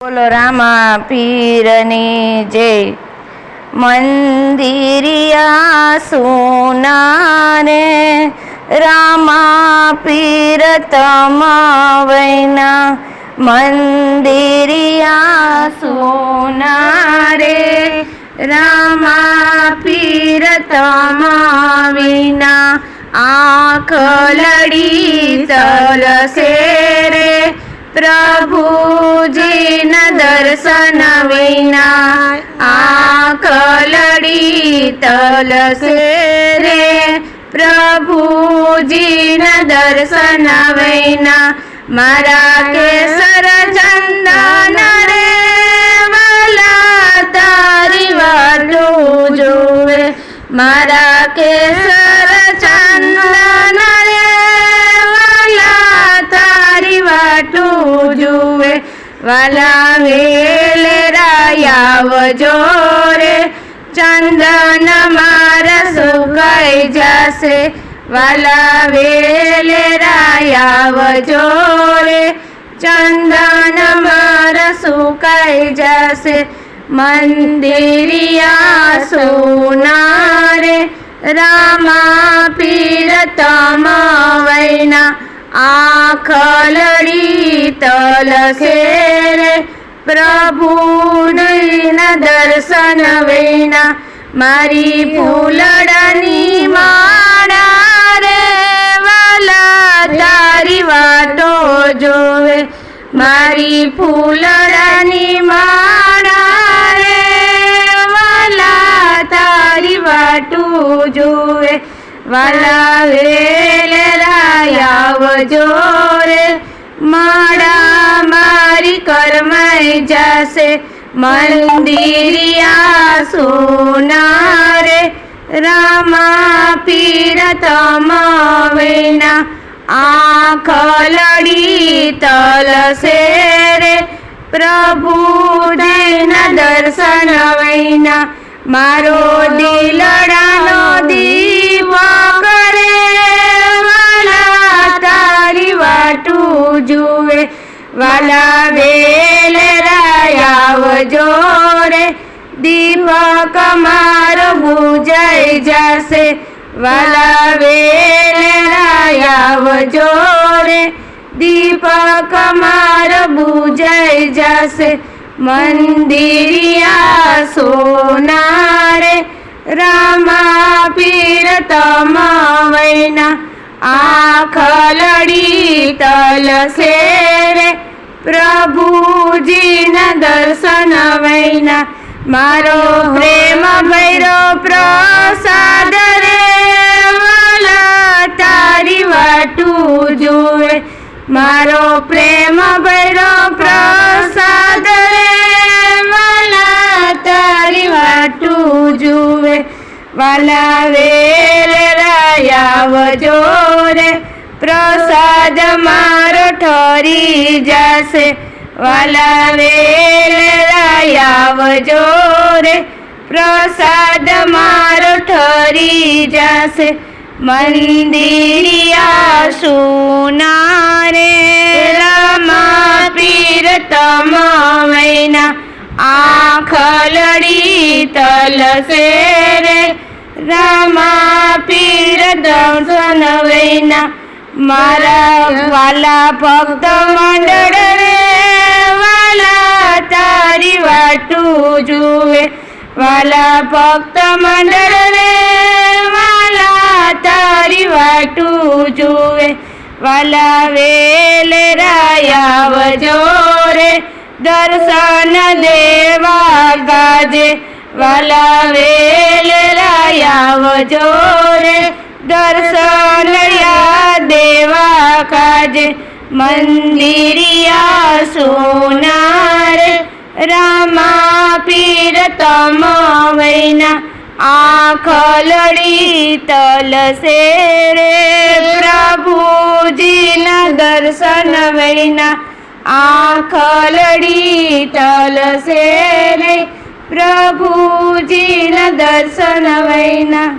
બોલો રામા પીરની જય। મંદિરિયા સોના રે રામા પીર તમાવૈના। મંદિરિયા સોના રે રામા પીર તમાવિના। આંખ લડી તલસે રે પ્રભુજીના દર્શન વિના। આંખ લડી તલસે રે પ્રભુજીના દર્શન વિના। મારા કેસર ચંદન રે વાલા તારી વાટું જોવે। મારા કેસર ચંદન રે વાલા તારી વાટું જોવે। વાલા વેલેરા આવજો રે ચંદન મારા સુકાઈ જશે। વાલા વેલેરા આવજો રે ચંદન મારા સુકાઈ જશે। મંદિરિયા સોના રે રામા પીર તમાવૈના। આંખ લડી તલસે રે પ્રભુજીના દર્શન વિના। મારી ફૂલડાની માળા રે વાલા તારી વાટો જોવે। મારી ફૂલડાની માળા રે વાલા તારી વાટું જોવે। વાલા વેલેરા આવજો રે માળા મારી કરમાઈ જશે। મંદિરિયા સોના રે રામા પીર તમાવૈના। આંખ લડી તલસે રે પ્રભુજીના દર્શન વિના। મારો દિલડાનો દીવો કરે વાલા તારી વાટું જુએ। વાલા વેલેરા આવજો રે દીપક મારો બુજાઈ જશે। વાલા વેલેરા આવજો રે દીપક મારો બુજાઈ જશે। મંદિરિયા સોના રે રામા પીર તમાવૈના। આંખ લડી તલસે રે પ્રભુજીના દર્શન વિના। મારો પ્રેમ ભૈરો પ્રસાદ રે વાલા તારી વાટું જોવે। મારો પ્રેમ ભૈરો પ્રસાદ રે વાલા તારી વાટું જોવે। વાલા વેલેરા આવજો રે પ્રસાદ મારો ઠરી જશે। વાલા વેલેરા આવજો રે પ્રસાદ મારો ઠરી જશે। મંદિરિયા સોના રે રામા પીર તમાવૈના। આંખ લડી તલસે રે રામા પીર દર્શન વિના। મારા વાલા ભક્ત મંડળ રે વાલા તારી વાટું જુએ। વાલા ભક્ત મંડળ રે વાલા તારી વાટું જુએ। વાલા વેલેરા આવજો રે દર્શન દેવા ગાજે। વાલા વેલેરા આવજો રે દર્શન દેવા કાજે। મંદિરિયા સોના રે રામા પીર તમાવૈના। આંખ લડી તલસે રે પ્રભુજીના દર્શન વિના। આંખ લડી તલસે રે પ્રભુજીના દર્શન વિના।